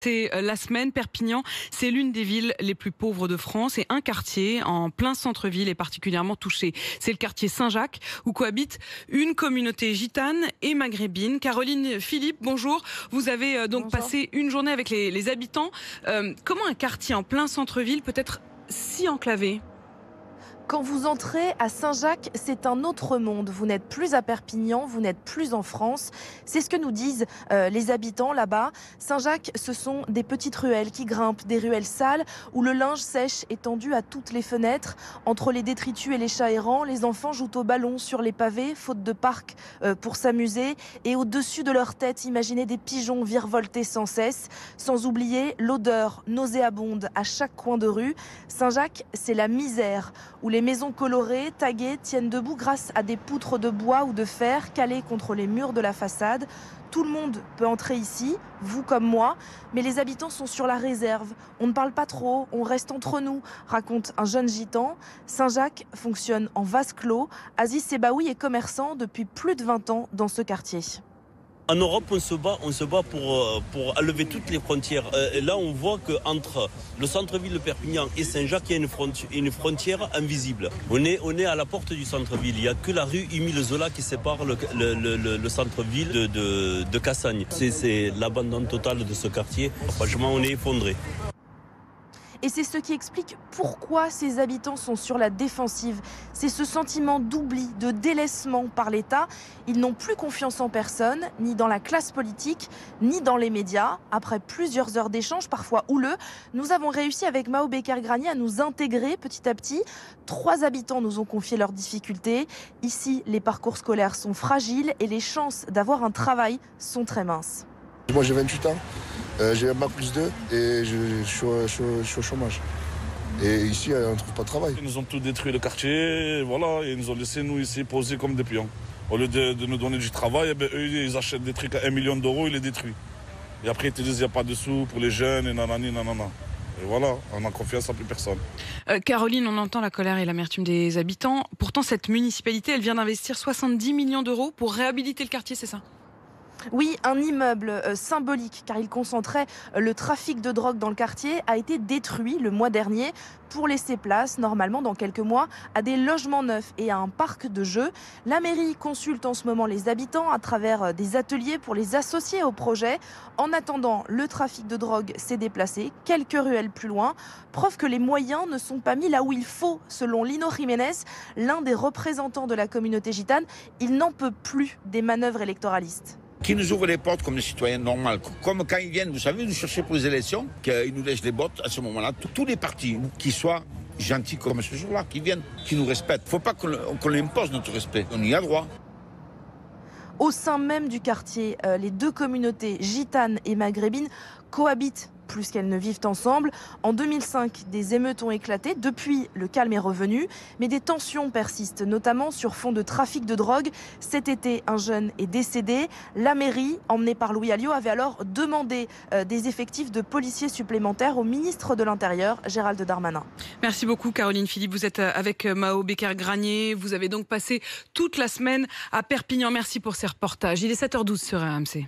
C'est la semaine, Perpignan, c'est l'une des villes les plus pauvres de France et un quartier en plein centre-ville est particulièrement touché. C'est le quartier Saint-Jacques où cohabite une communauté gitane et maghrébine. Caroline Philippe, bonjour. Vous avez donc passé une journée avec les habitants. Comment un quartier en plein centre-ville peut être si enclavé ? Quand vous entrez à Saint-Jacques, c'est un autre monde. Vous n'êtes plus à Perpignan, vous n'êtes plus en France. C'est ce que nous disent les habitants là-bas. Saint-Jacques, ce sont des petites ruelles qui grimpent, des ruelles sales où le linge sèche est tendu à toutes les fenêtres. Entre les détritus et les chats errants, les enfants jouent au ballon sur les pavés, faute de parc pour s'amuser. Et au-dessus de leur tête, imaginez des pigeons virevolter sans cesse. Sans oublier l'odeur nauséabonde à chaque coin de rue. Saint-Jacques, c'est la misère où les maisons colorées, taguées, tiennent debout grâce à des poutres de bois ou de fer calées contre les murs de la façade. Tout le monde peut entrer ici, vous comme moi, mais les habitants sont sur la réserve. On ne parle pas trop, on reste entre nous, raconte un jeune gitan. Saint-Jacques fonctionne en vase clos. Aziz Sebaoui est commerçant depuis plus de 20 ans dans ce quartier. En Europe, on se bat pour enlever toutes les frontières. Et là, on voit qu'entre le centre-ville de Perpignan et Saint-Jacques, il y a une frontière invisible. On est à la porte du centre-ville. Il n'y a que la rue Émile Zola qui sépare le centre-ville de Cassagne. C'est l'abandon total de ce quartier. Franchement, on est effondré. Et c'est ce qui explique pourquoi ces habitants sont sur la défensive. C'est ce sentiment d'oubli, de délaissement par l'État. Ils n'ont plus confiance en personne, ni dans la classe politique, ni dans les médias. Après plusieurs heures d'échanges, parfois houleux, nous avons réussi avec Mao Becker-Granier à nous intégrer petit à petit. 3 habitants nous ont confié leurs difficultés. Ici, les parcours scolaires sont fragiles et les chances d'avoir un travail sont très minces. Moi j'ai 28 ans, j'ai un bac plus 2 et je suis au chômage. Et ici on ne trouve pas de travail. Ils nous ont tout détruit le quartier, voilà, et ils nous ont laissé nous ici poser comme des pions. Au lieu de nous donner du travail, eux ils achètent des trucs à 1 million d'euros, ils les détruisent. Et après ils te disent qu'il n'y a pas de sous pour les jeunes et nanani nanana. Et voilà, on a confiance en plus personne. Caroline, on entend la colère et l'amertume des habitants. Pourtant cette municipalité, elle vient d'investir 70 millions d'euros pour réhabiliter le quartier, c'est ça ? Oui, un immeuble symbolique, car il concentrait le trafic de drogue dans le quartier, a été détruit le mois dernier pour laisser place, normalement dans quelques mois, à des logements neufs et à un parc de jeux. La mairie consulte en ce moment les habitants à travers des ateliers pour les associer au projet. En attendant, le trafic de drogue s'est déplacé quelques ruelles plus loin. Preuve que les moyens ne sont pas mis là où il faut, selon Lino Jiménez, l'un des représentants de la communauté gitane. Il n'en peut plus des manœuvres électoralistes. Qui nous ouvre les portes comme des citoyens normaux. Comme quand ils viennent, vous savez, nous chercher pour les élections, qu'ils nous lèchent les bottes à ce moment-là. Tous les partis, qui soient gentils comme ce jour-là, qui viennent, qui nous respectent. Il ne faut pas qu'on impose notre respect. On y a droit. Au sein même du quartier, les 2 communautés gitanes et maghrébines cohabitent plus qu'elles ne vivent ensemble. En 2005, des émeutes ont éclaté. Depuis, le calme est revenu. Mais des tensions persistent, notamment sur fond de trafic de drogue. Cet été, un jeune est décédé. La mairie, emmenée par Louis Alliot, avait alors demandé des effectifs de policiers supplémentaires au ministre de l'Intérieur, Gérald Darmanin. Merci beaucoup Caroline Philippe. Vous êtes avec Mao Becker-Granier. Vous avez donc passé toute la semaine à Perpignan. Merci pour ces reportages. Il est 7h12 sur RMC.